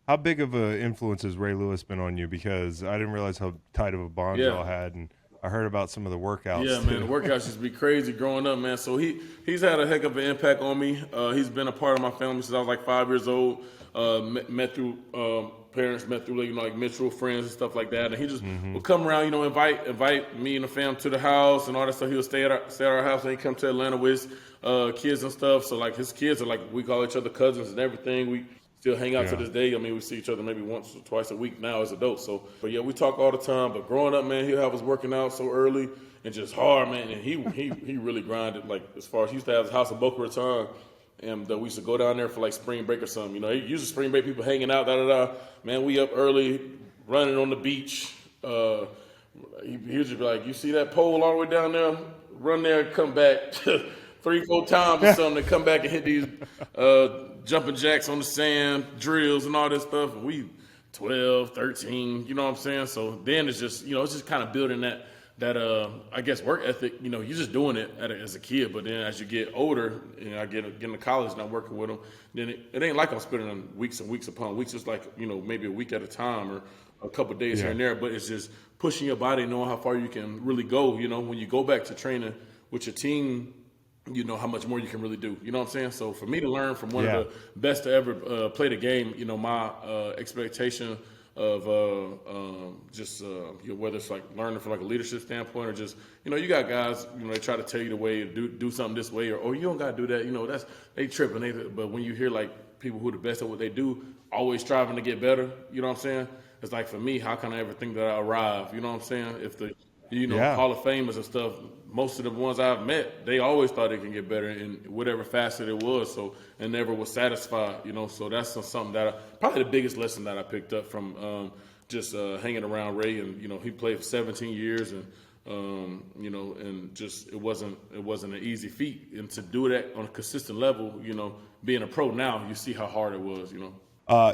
How big of an influence has Ray Lewis been on you? Because I didn't realize how tight of a bond y'all had, and I heard about some of the workouts. Yeah, man, the workouts used to be crazy growing up, man. So he's had a heck of an impact on me. He's been a part of my family since I was like 5 years old. Met through parents, met through like mutual friends and stuff like that. And he just would come around, invite me and the fam to the house and all that stuff. He would stay at our house, and he'd come to Atlanta with his kids and stuff. So like his kids are like, we call each other cousins and everything. We still hang out to this day. I mean, we see each other maybe once or twice a week now as adults. So, but yeah, we talk all the time. But growing up, man, he'll have us working out so early and just hard, man. And he really grinded. Like as far as he used to have his house in Boca Raton, and we used to go down there for like spring break or something. You know, usually spring break people hanging out, Man, we up early, running on the beach. He would just be like, "You see that pole all the way down there? Run there and come back 3-4 times or something. And come back and hit these jumping jacks on the sand, drills and all this stuff." And we 12, 13, you know what I'm saying? So then it's just, it's just kind of building that I guess work ethic. You're just doing it as a kid, but then as you get older, I get into college and I'm working with them, then it ain't like I'm spending on weeks and weeks upon weeks. It's like, maybe a week at a time or a couple of days here and there, but it's just pushing your body, knowing how far you can really go. When you go back to training with your team, you know how much more you can really do. You know what I'm saying? So for me to learn from one of the best to ever play the game, my expectation of whether it's like learning from like a leadership standpoint or just, you got guys, they try to tell you the way to do something this way or you don't got to do that. They tripping. But when you hear like people who are the best at what they do, always striving to get better, you know what I'm saying? It's like for me, how can I ever think that I arrive? You know what I'm saying? If the Hall of Famers and stuff, most of the ones I've met, they always thought they can get better in whatever facet it was, and never was satisfied, so that's something that probably the biggest lesson that I picked up from just hanging around Ray, and he played for 17 years, and and just it wasn't an easy feat, and to do that on a consistent level, being a pro now, you see how hard it was,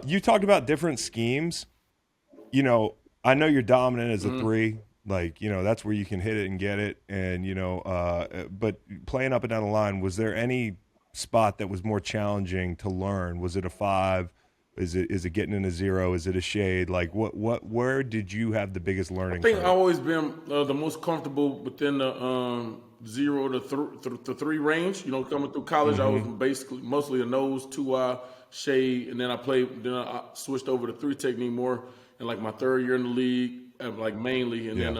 You talked about different schemes. I know you're dominant as a three. Like, that's where you can hit it and get it. And, but playing up and down the line, was there any spot that was more challenging to learn? Was it a 5? Is it getting in a 0? Is it a shade? Like, where did you have the biggest learning? I think I've always been the most comfortable within the 0 to 3 range. Coming through college, I was basically mostly a nose, 2-eye, shade. And then I switched over to 3 technique more in like my 3rd year in the league. Like mainly, and then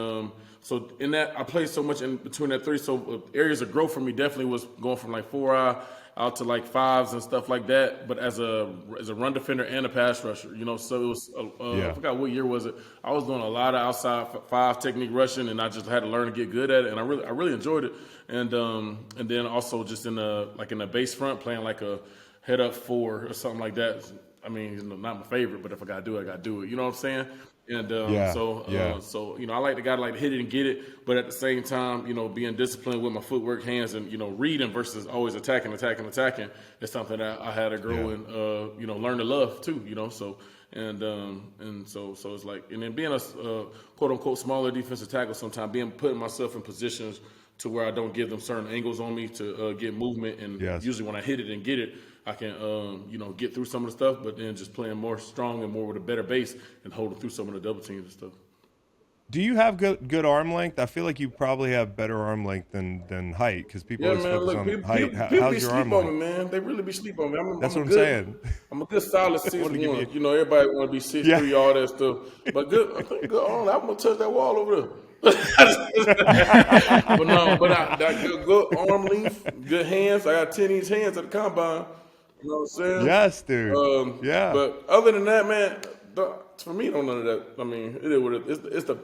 so in that I played so much in between that 3. So areas of growth for me definitely was going from like 4-eye out to like 5s and stuff like that. But as a run defender and a pass rusher, so it was I forgot what year was it. I was doing a lot of outside 5 technique rushing, and I just had to learn to get good at it, and I really enjoyed it. And then also just in the base front playing like a head up 4 or something like that. I mean, not my favorite, but if I gotta do it, I gotta do it. You know what I'm saying? And so I like the guy to like hit it and get it, but at the same time, being disciplined with my footwork, hands, and reading versus always attacking is something that I had to grow and learn to love too. So it's like, and then being a quote unquote smaller defensive tackle, sometimes putting myself in positions to where I don't give them certain angles on me to get movement, and usually when I hit it and get it, I can, get through some of the stuff, but then just playing more strong and more with a better base and holding through some of the double teams and stuff. Do you have good arm length? I feel like you probably have better arm length than height, because people always focus on height. How's your arm length? On me, man. They really be sleep on me. That's what I'm saying. I'm a good solid 6'1". Everybody want to be 6'3", all that stuff. But I think good arm. I'm gonna touch that wall over there. But I got good arm length, good hands. I got 10-inch hands at the combine. You know what I'm saying? Yes, dude. But other than that, man, for me, don't none of that. I mean, it is what it is.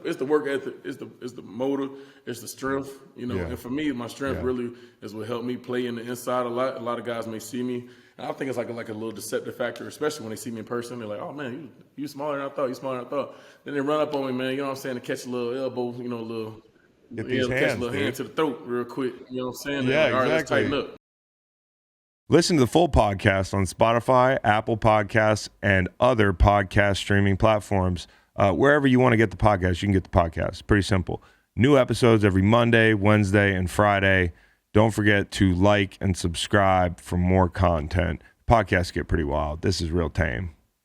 It's the work ethic. It's the motor. It's the strength. And for me, my strength really is what helped me play in the inside a lot. A lot of guys may see me, and I think it's like a little deceptive factor, especially when they see me in person. They're like, "Oh man, you smaller than I thought. You smaller than I thought." Then they run up on me, man. You know what I'm saying? To catch a little elbow, Get these hands, catch a little hand to the throat real quick. You know what I'm saying? Yeah, like, all right, let's exactly. tighten up. Listen to the full podcast on Spotify, Apple Podcasts, and other podcast streaming platforms. Wherever you want to get the podcast, you can get the podcast. Pretty simple. New episodes every Monday, Wednesday, and Friday. Don't forget to like and subscribe for more content. Podcasts get pretty wild. This is real tame.